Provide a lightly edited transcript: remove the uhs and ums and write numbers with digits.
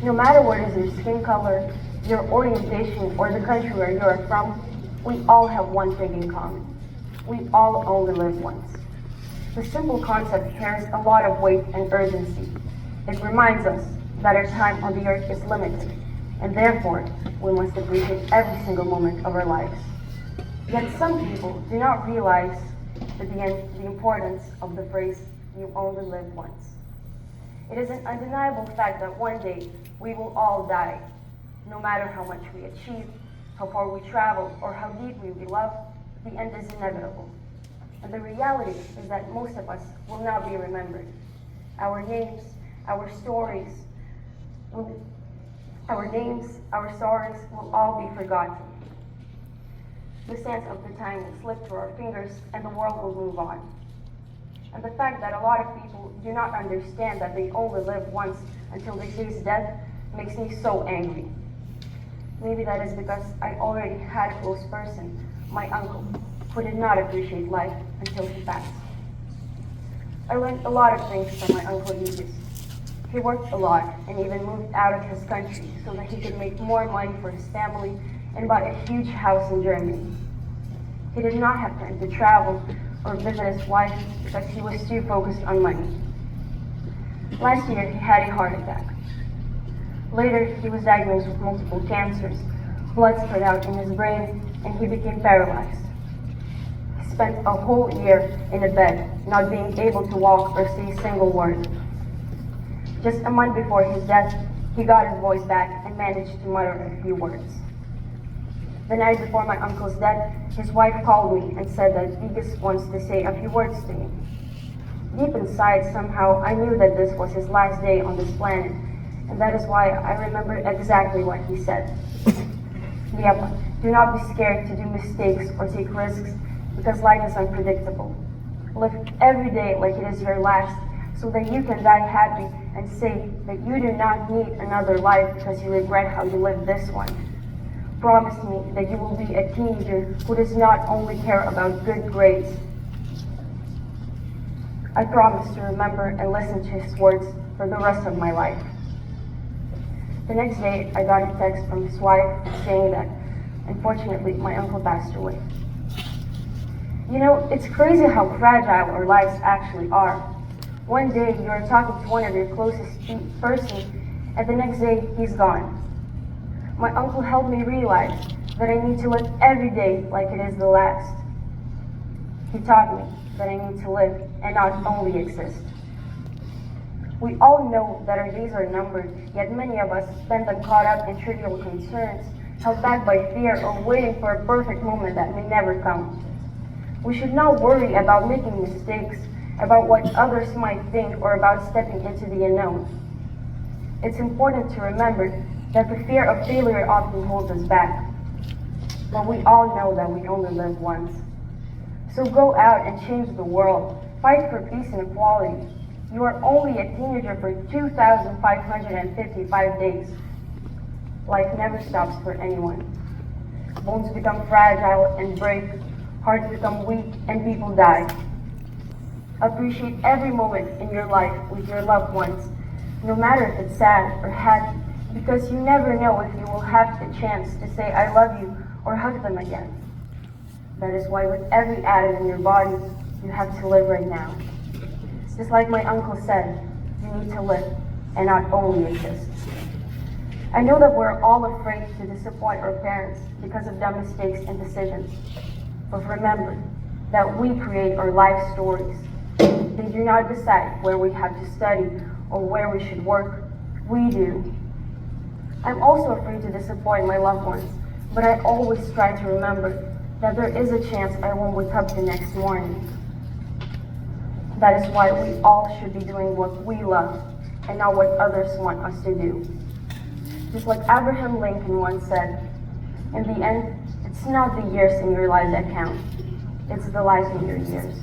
No matter what is your skin color, your orientation, or the country where you are from, we all have one thing in common. We all only live once. The simple concept carries a lot of weight and urgency. It reminds us that our time on the earth is limited, and therefore, we must appreciate every single moment of our lives. Yet some people do not realize the importance of the phrase, you only live once. It is an undeniable fact that one day we will all die. No matter how much we achieve, how far we travel, or how deeply we love, the end is inevitable. And the reality is that most of us will not be remembered. Our names, our stories will all be forgotten. The sands of the time will slip through our fingers and the world will move on. And the fact that a lot of people do not understand that they only live once until they face death makes me so angry. Maybe that is because I already had a close person, my uncle, who did not appreciate life until he passed. I learned a lot of things from my Uncle Lucas. He worked a lot and even moved out of his country so that he could make more money for his family and bought a huge house in Germany. He did not have time to travel or visit his wife because he was too focused on money. Last year, he had a heart attack. Later, he was diagnosed with multiple cancers, blood spread out in his brain, and he became paralyzed. He spent a whole year in a bed, not being able to walk or say a single word. Just a month before his death, he got his voice back and managed to mutter a few words. The night before my uncle's death, his wife called me and said that Vigas wants to say a few words to me. Deep inside, somehow, I knew that this was his last day on this planet, and that is why I remember exactly what he said. Liepa, do not be scared to do mistakes or take risks, because life is unpredictable. Live every day like it is your last, so that you can die happy and say that you do not need another life because you regret how you lived this one. Promise me that you will be a teenager who does not only care about good grades. I promise to remember and listen to his words for the rest of my life. The next day, I got a text from his wife saying that, unfortunately, my uncle passed away. You know, it's crazy how fragile our lives actually are. One day, you are talking to one of your closest person, and the next day, he's gone. My uncle helped me realize that I need to live every day like it is the last. He taught me that I need to live and not only exist. We all know that our days are numbered, yet many of us spend them caught up in trivial concerns, held back by fear or waiting for a perfect moment that may never come. We should not worry about making mistakes, about what others might think, or about stepping into the unknown. It's important to remember that the fear of failure often holds us back. But we all know that we only live once. So go out and change the world. Fight for peace and equality. You are only a teenager for 2,555 days. Life never stops for anyone. Bones become fragile and break. Hearts become weak and people die. Appreciate every moment in your life with your loved ones, no matter if it's sad or happy, because you never know if you will have the chance to say I love you or hug them again. That is why with every atom in your body, you have to live right now. Just like my uncle said, you need to live and not only exist. I know that we're all afraid to disappoint our parents because of dumb mistakes and decisions. But remember that we create our life stories. They do not decide where we have to study or where we should work. We do. I'm also afraid to disappoint my loved ones, but I always try to remember that there is a chance I won't wake up the next morning. That is why we all should be doing what we love and not what others want us to do. Just like Abraham Lincoln once said, in the end, it's not the years in your life that count, it's the lives in your years.